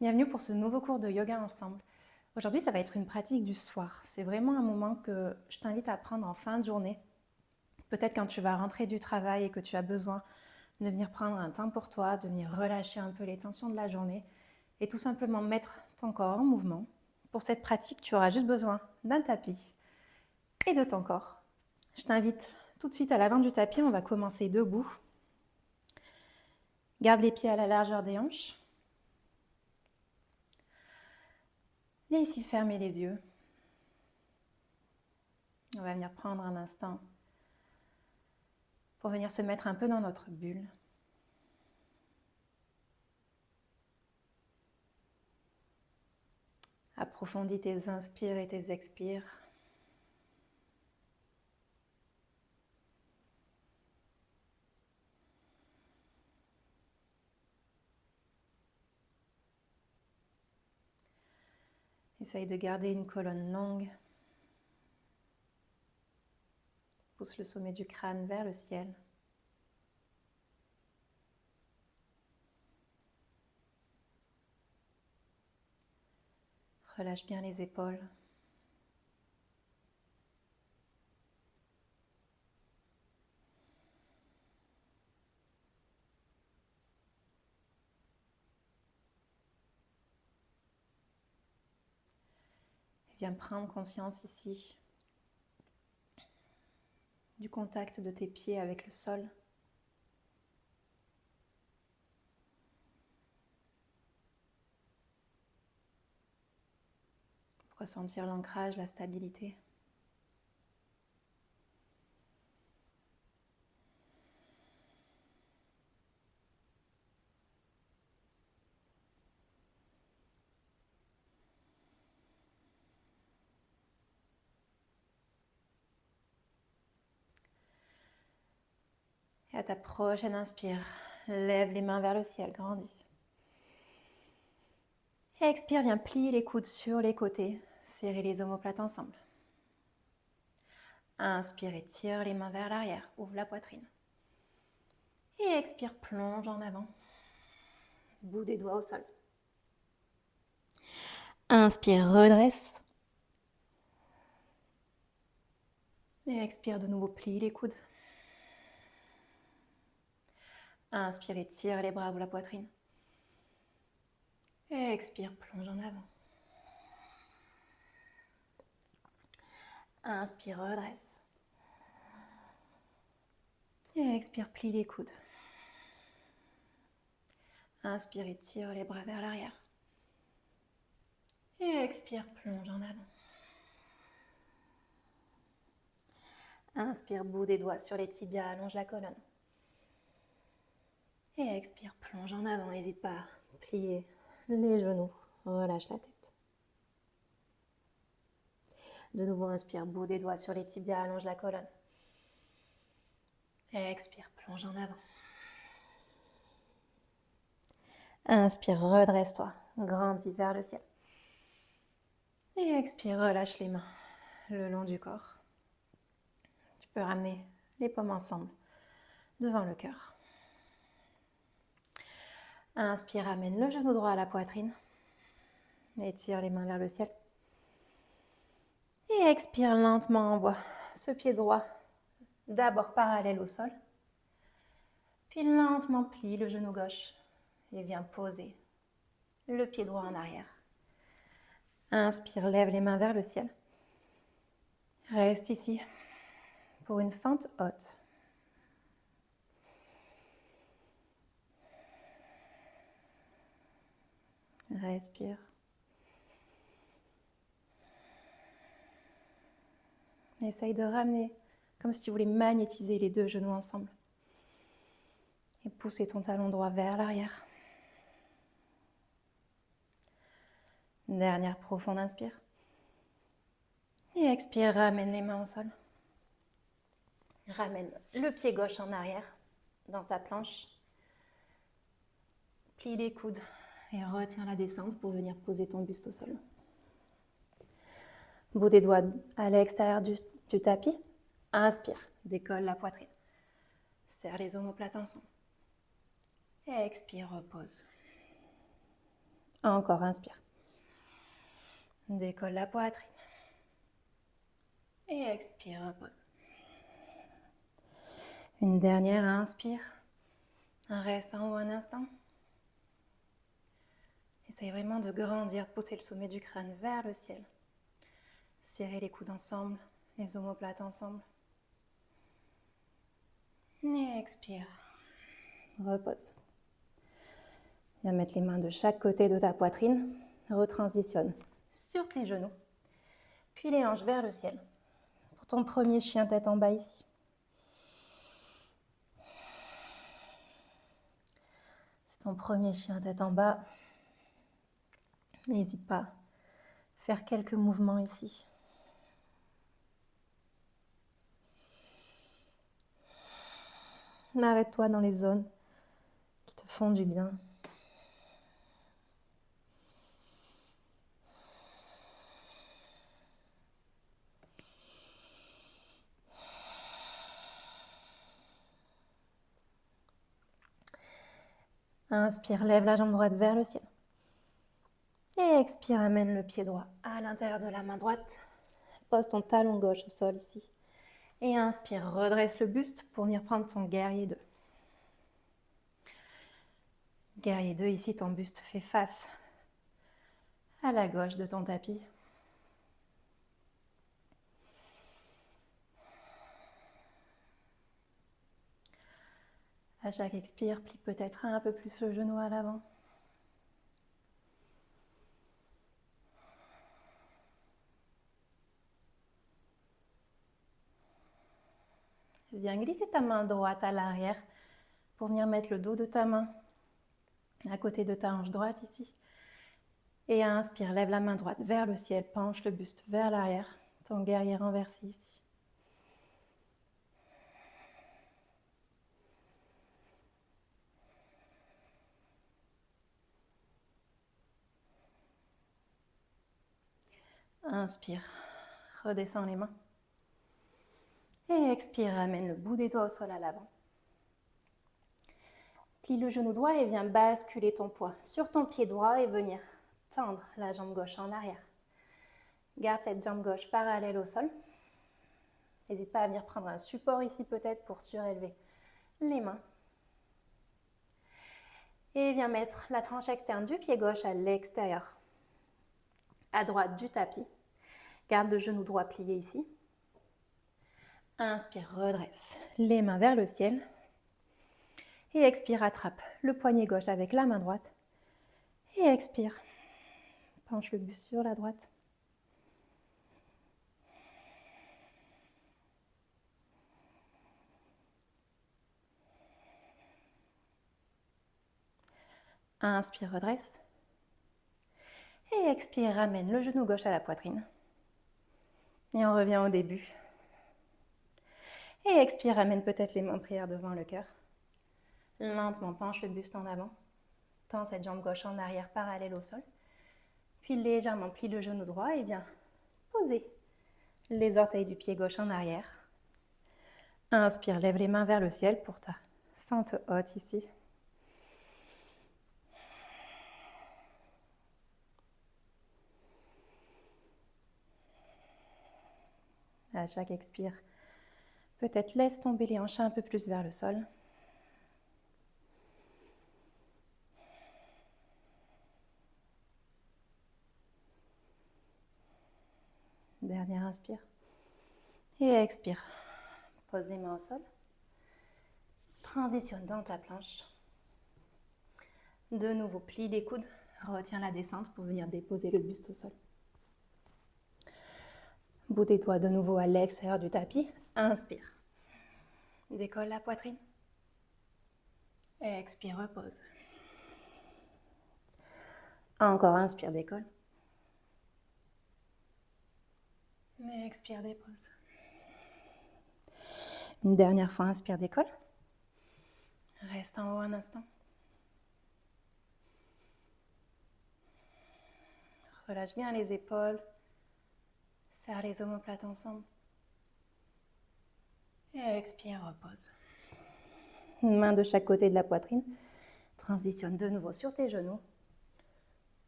Bienvenue pour ce nouveau cours de yoga ensemble. Aujourd'hui, ça va être une pratique du soir. C'est vraiment un moment que je t'invite à prendre en fin de journée. Peut-être quand tu vas rentrer du travail et que tu as besoin de venir prendre un temps pour toi, de venir relâcher un peu les tensions de la journée et tout simplement mettre ton corps en mouvement. Pour cette pratique, tu auras juste besoin d'un tapis et de ton corps. Je t'invite tout de suite à l'avant du tapis. On va commencer debout. Garde les pieds à la largeur des hanches. Viens ici fermer les yeux. On va venir prendre un instant pour venir se mettre un peu dans notre bulle. Approfondis tes inspires et tes expires. Essaye de garder une colonne longue. Pousse le sommet du crâne vers le ciel. Relâche bien les épaules. Et viens prendre conscience ici du contact de tes pieds avec le sol. Pour ressentir l'ancrage, la stabilité. Et à ta prochaine inspire, lève les mains vers le ciel, grandis. Et expire, viens plier les coudes sur les côtés, serrer les omoplates ensemble. Inspire et tire les mains vers l'arrière, ouvre la poitrine. Et expire, plonge en avant, bout des doigts au sol. Inspire, redresse. Et expire de nouveau, plie les coudes. Inspire et tire les bras, ouvre la poitrine. Et expire, plonge en avant. Inspire, redresse. Et expire, plie les coudes. Inspire et tire les bras vers l'arrière. Et expire, plonge en avant. Inspire, bout des doigts sur les tibias, allonge la colonne. Et expire, plonge en avant, n'hésite pas à plier les genoux, relâche la tête. De nouveau, inspire, bout des doigts sur les tibias, allonge la colonne. Et expire, plonge en avant. Inspire, redresse-toi, grandis vers le ciel. Et expire, relâche les mains le long du corps. Tu peux ramener les paumes ensemble devant le cœur. Inspire, amène le genou droit à la poitrine. Étire les mains vers le ciel. Et expire, lentement envoie ce pied droit d'abord parallèle au sol. Puis lentement plie le genou gauche et viens poser le pied droit en arrière. Inspire, lève les mains vers le ciel. Reste ici pour une fente haute. Respire. Essaye de ramener comme si tu voulais magnétiser les deux genoux ensemble. Et pousser ton talon droit vers l'arrière. Dernière profonde inspire. Et expire, ramène les mains au sol. Ramène le pied gauche en arrière dans ta planche. Plie les coudes et retiens la descente pour venir poser ton buste au sol. Bout des doigts à l'extérieur du tapis. Inspire, décolle la poitrine. Serre les omoplates ensemble. Et expire, repose. Encore, inspire. Décolle la poitrine. Et expire, repose. Une dernière, inspire. Reste en haut un instant. Essaye vraiment de grandir, pousser le sommet du crâne vers le ciel. Serrez les coudes ensemble, les omoplates ensemble. Et expire. Repose. Viens mettre les mains de chaque côté de ta poitrine. Retransitionne sur tes genoux. Puis les hanches vers le ciel. Pour ton premier chien tête en bas ici. Ton premier chien tête en bas. N'hésite pas à faire quelques mouvements ici. Arrête-toi dans les zones qui te font du bien. Inspire, lève la jambe droite vers le ciel. Et expire, amène le pied droit à l'intérieur de la main droite. Pose ton talon gauche au sol ici. Et inspire, redresse le buste pour venir prendre ton guerrier 2. Guerrier 2, ici ton buste fait face à la gauche de ton tapis. À chaque expire, plie peut-être un peu plus le genou à l'avant. Viens glisser ta main droite à l'arrière pour venir mettre le dos de ta main à côté de ta hanche droite ici. Et inspire, lève la main droite vers le ciel, penche le buste vers l'arrière, ton guerrier renversé ici. Inspire, redescends les mains. Et expire, amène le bout des doigts au sol à l'avant. Plie le genou droit et viens basculer ton poids sur ton pied droit et venir tendre la jambe gauche en arrière. Garde cette jambe gauche parallèle au sol. N'hésite pas à venir prendre un support ici peut-être pour surélever les mains. Et viens mettre la tranche externe du pied gauche à l'extérieur, à droite du tapis. Garde le genou droit plié ici. Inspire, redresse les mains vers le ciel. Et expire, attrape le poignet gauche avec la main droite. Et expire, penche le buste sur la droite. Inspire, redresse. Et expire, ramène le genou gauche à la poitrine. Et on revient au début. Et expire, ramène peut-être les mains en prière devant le cœur. Lentement, penche le buste en avant. Tends cette jambe gauche en arrière parallèle au sol. Puis légèrement plie le genou droit et viens poser les orteils du pied gauche en arrière. Inspire, lève les mains vers le ciel pour ta fente haute ici. À chaque expire, peut-être laisse tomber les hanches un peu plus vers le sol. Dernière inspire. Et expire. Pose les mains au sol. Transitionne dans ta planche. De nouveau, plie les coudes. Retiens la descente pour venir déposer le buste au sol. Bout des doigts de nouveau à l'extérieur du tapis. Inspire. Décolle la poitrine. Expire, repose. Encore, inspire, décolle. Expire, dépose. Une dernière fois, inspire, décolle. Reste en haut un instant. Relâche bien les épaules. Serre les omoplates ensemble. Et expire, repose. Une main de chaque côté de la poitrine. Transitionne de nouveau sur tes genoux.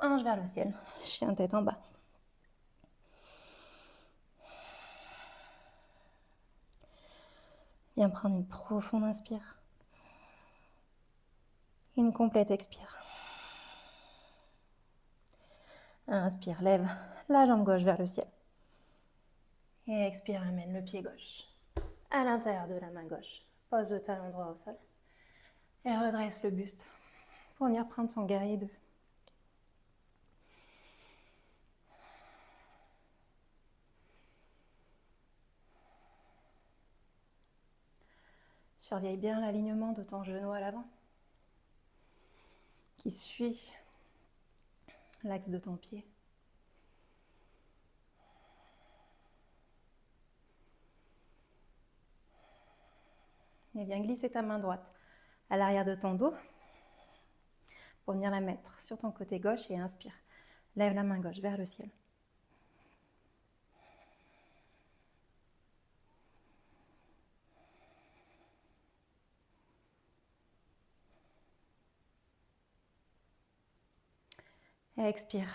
Ange vers le ciel, chien tête en bas. Viens prendre une profonde inspire. Une complète expire. Inspire, lève la jambe gauche vers le ciel. Et expire, amène le pied gauche à l'intérieur de la main gauche. Pose le talon droit au sol. Et redresse le buste pour venir prendre ton guerrier 2. Surveille bien l'alignement de ton genou à l'avant qui suit l'axe de ton pied. Et viens glisser ta main droite à l'arrière de ton dos pour venir la mettre sur ton côté gauche et inspire. Lève la main gauche vers le ciel. Et expire.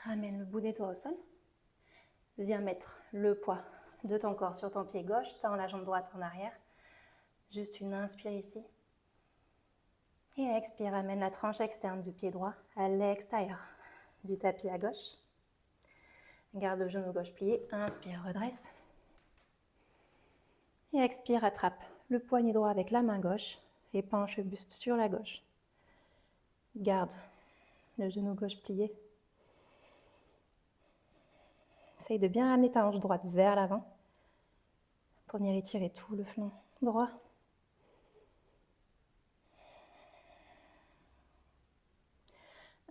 Ramène le bout des doigts au sol. Viens mettre le poids de ton corps sur ton pied gauche. Tends la jambe droite en arrière. Juste une inspire ici. Et expire, amène la tranche externe du pied droit à l'extérieur du tapis à gauche. Garde le genou gauche plié. Inspire, redresse. Et expire, attrape le poignet droit avec la main gauche et penche le buste sur la gauche. Garde le genou gauche plié. Essaye de bien ramener ta hanche droite vers l'avant pour venir étirer tout le flanc droit.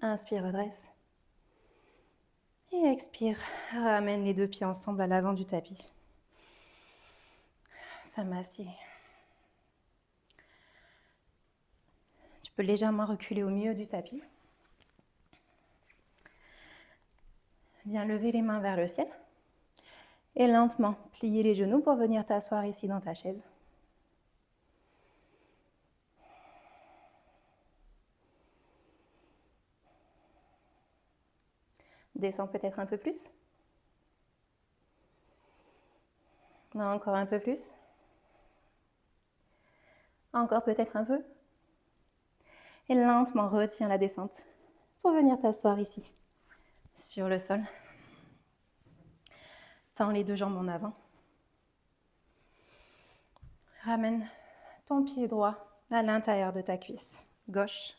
Inspire, redresse. Et expire, ramène les deux pieds ensemble à l'avant du tapis. Samassi. Tu peux légèrement reculer au milieu du tapis. Viens lever les mains vers le ciel. Et lentement plier les genoux pour venir t'asseoir ici dans ta chaise. Descends peut-être un peu plus. Non, encore un peu plus. Encore peut-être un peu. Et lentement retiens la descente pour venir t'asseoir ici, sur le sol. Tends les deux jambes en avant. Ramène ton pied droit à l'intérieur de ta cuisse gauche.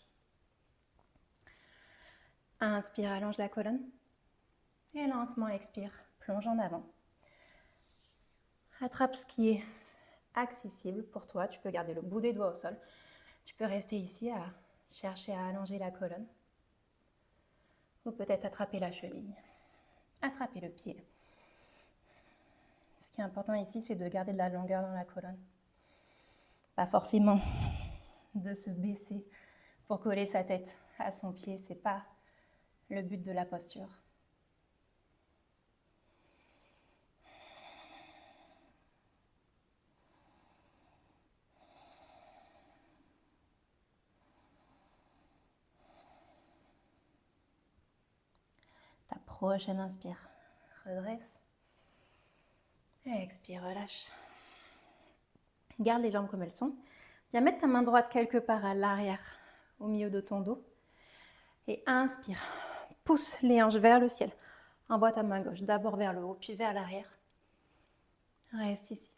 Inspire, allonge la colonne. Et lentement expire, plonge en avant. Attrape ce qui est accessible pour toi. Tu peux garder le bout des doigts au sol. Tu peux rester ici à chercher à allonger la colonne. Ou peut-être attraper la cheville. Attraper le pied. Ce qui est important ici, c'est de garder de la longueur dans la colonne. Pas forcément de se baisser pour coller sa tête à son pied. Ce n'est pas le but de la posture. Ta prochaine inspire, redresse. Et expire, relâche. Garde les jambes comme elles sont. Viens mettre ta main droite quelque part à l'arrière, au milieu de ton dos. Et inspire. Pousse les hanches vers le ciel. Envoie ta main gauche d'abord vers le haut, puis vers l'arrière. Reste ici.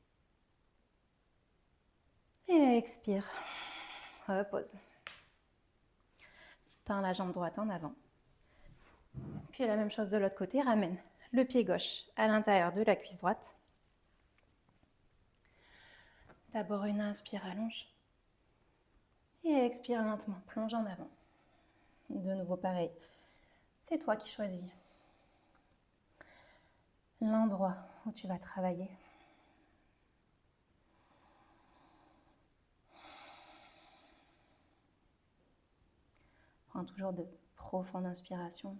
Et expire. Repose. Tends la jambe droite en avant. Puis la même chose de l'autre côté. Ramène le pied gauche à l'intérieur de la cuisse droite. D'abord une inspire, allonge. Et expire lentement, plonge en avant. De nouveau pareil. C'est toi qui choisis l'endroit où tu vas travailler. Prends toujours de profondes inspirations.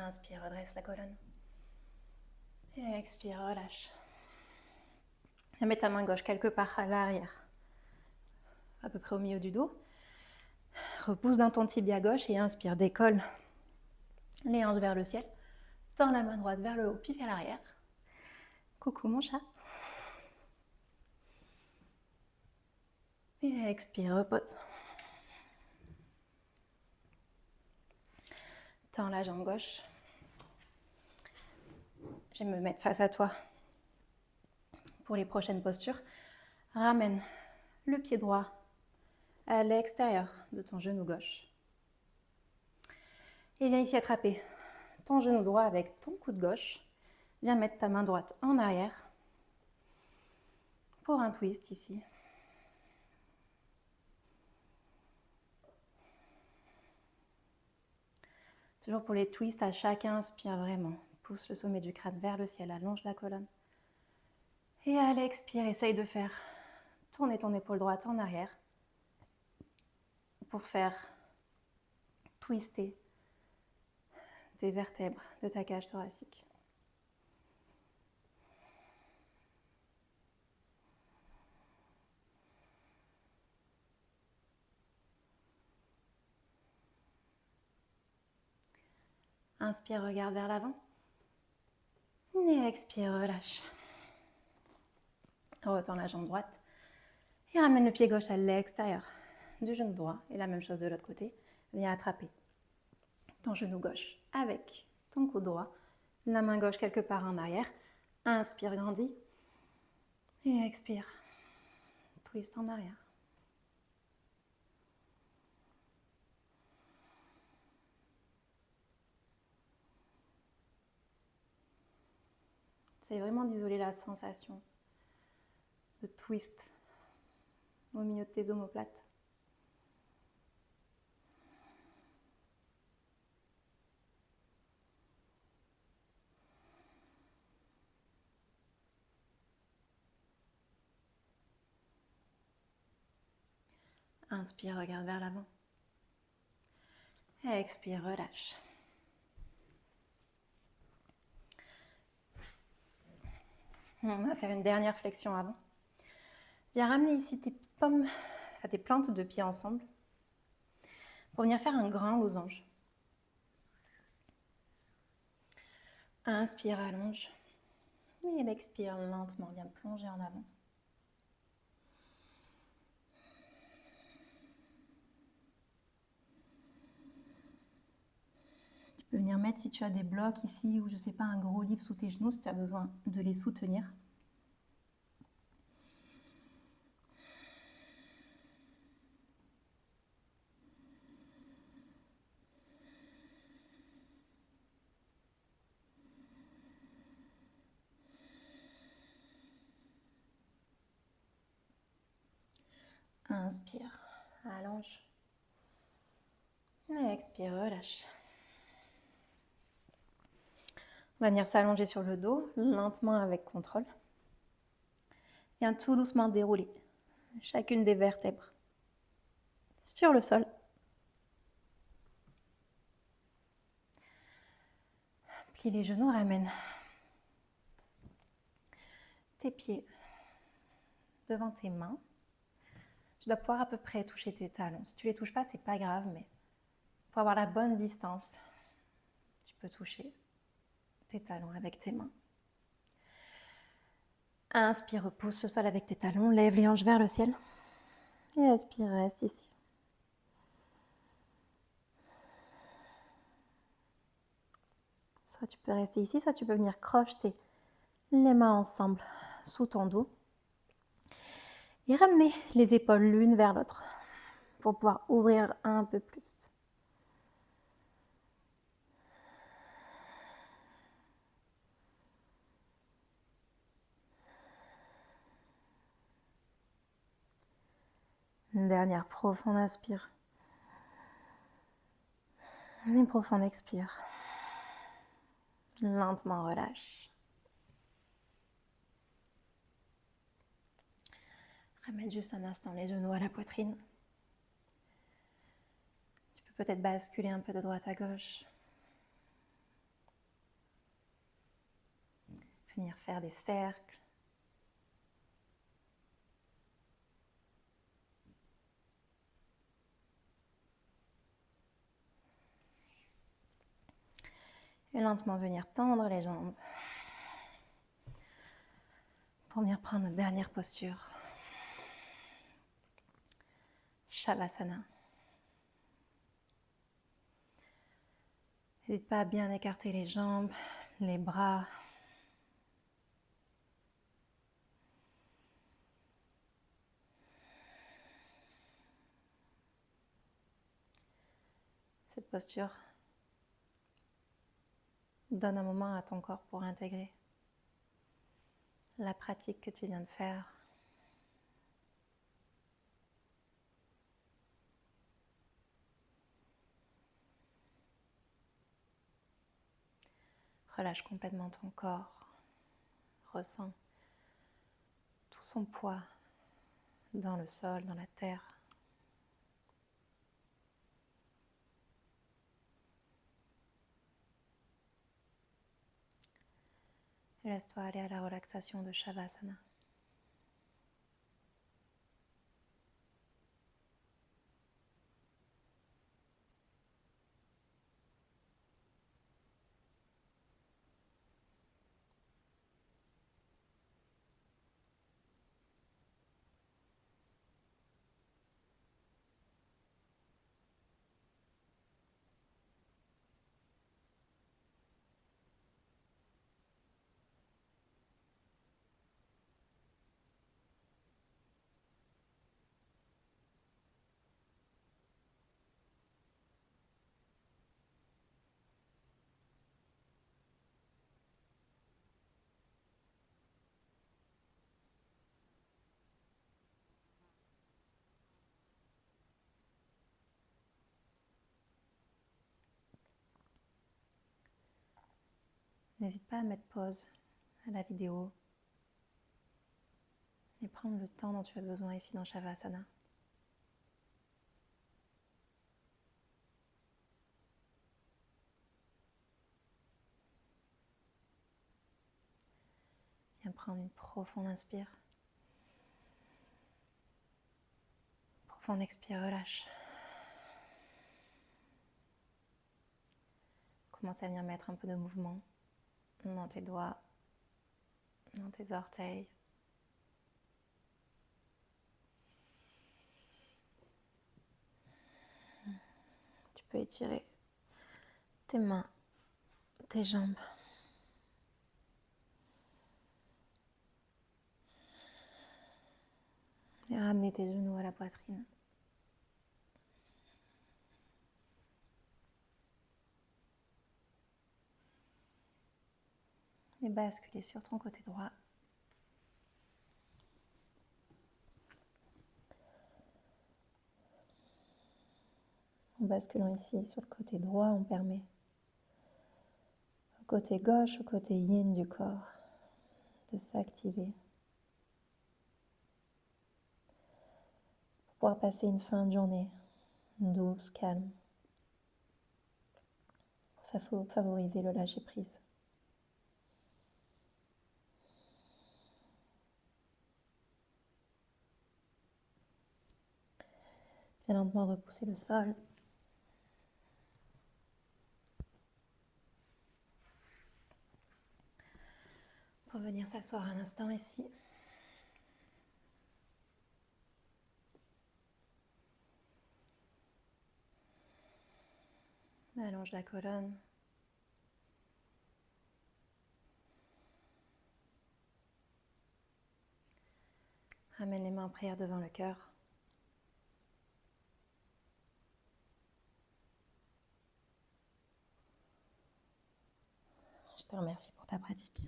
Inspire, redresse la colonne. Et expire, relâche. Mets ta main gauche quelque part à l'arrière, à peu près au milieu du dos. Repousse dans ton tibia gauche et inspire, décolle les hanches vers le ciel. Tends la main droite vers le haut, puis vers l'arrière. Coucou mon chat. Et expire, repose. Tends la jambe gauche. Je vais me mettre face à toi pour les prochaines postures. Ramène le pied droit à l'extérieur de ton genou gauche. Et viens ici attraper ton genou droit avec ton coude gauche. Viens mettre ta main droite en arrière pour un twist ici. Toujours pour les twists, à chaque inspire vraiment. Pousse le sommet du crâne vers le ciel, allonge la colonne. Et à l'expire, essaye de faire tourner ton épaule droite en arrière pour faire twister tes vertèbres de ta cage thoracique. Inspire, regarde vers l'avant. Et expire, relâche. Retends la jambe droite. Et ramène le pied gauche à l'extérieur du genou droit. Et la même chose de l'autre côté. Viens attraper ton genou gauche avec ton coude droit. La main gauche quelque part en arrière. Inspire, grandis. Et expire. Twist en arrière. Essaye vraiment d'isoler la sensation de twist au milieu de tes omoplates. Inspire, regarde vers l'avant. Expire, relâche. On va faire une dernière flexion avant. Viens ramener ici tes paumes, tes plantes de pied ensemble pour venir faire un grand losange. Inspire, allonge. Et l'expire lentement, viens plonger en avant. Tu peux venir mettre, si tu as des blocs ici ou je sais pas, un gros livre sous tes genoux si tu as besoin de les soutenir. Inspire, allonge. Et expire, relâche. On va venir s'allonger sur le dos, lentement avec contrôle. Viens tout doucement dérouler chacune des vertèbres sur le sol. Plie les genoux, ramène tes pieds devant tes mains. Tu dois pouvoir à peu près toucher tes talons. Si tu ne les touches pas, c'est pas grave, mais pour avoir la bonne distance, tu peux toucher tes talons avec tes mains. Inspire, pousse le sol avec tes talons, lève les hanches vers le ciel. Et expire, reste ici. Soit tu peux rester ici, soit tu peux venir crocheter les mains ensemble sous ton dos. Et ramener les épaules l'une vers l'autre pour pouvoir ouvrir un peu plus. Une dernière profonde inspire. Une profonde expire. Lentement relâche. Ramène juste un instant les genoux à la poitrine. Tu peux peut-être basculer un peu de droite à gauche. venir faire des cercles. Et lentement venir tendre les jambes. Pour venir prendre notre dernière posture. Shavasana. N'hésite pas à bien écarter les jambes, les bras. Cette posture donne un moment à ton corps pour intégrer la pratique que tu viens de faire. Relâche complètement ton corps. Ressens tout son poids dans le sol, dans la terre. Et laisse-toi aller à la relaxation de Shavasana. N'hésite pas à mettre pause à la vidéo et prendre le temps dont tu as besoin ici dans Shavasana. Viens prendre une profonde inspire. Profonde expire, relâche. Commence à venir mettre un peu de mouvement dans tes doigts, dans tes orteils. Tu peux étirer tes mains, tes jambes. Et ramener tes genoux à la poitrine. Et basculer sur ton côté droit. En basculant ici sur le côté droit, on permet au côté gauche, au côté yin du corps, de s'activer. Pour pouvoir passer une fin de journée douce, calme. Ça faut favoriser le lâcher-prise. Viens lentement repousser le sol. Pour venir s'asseoir un instant ici. Allonge la colonne. Ramène les mains en prière devant le cœur. Je te remercie pour ta pratique.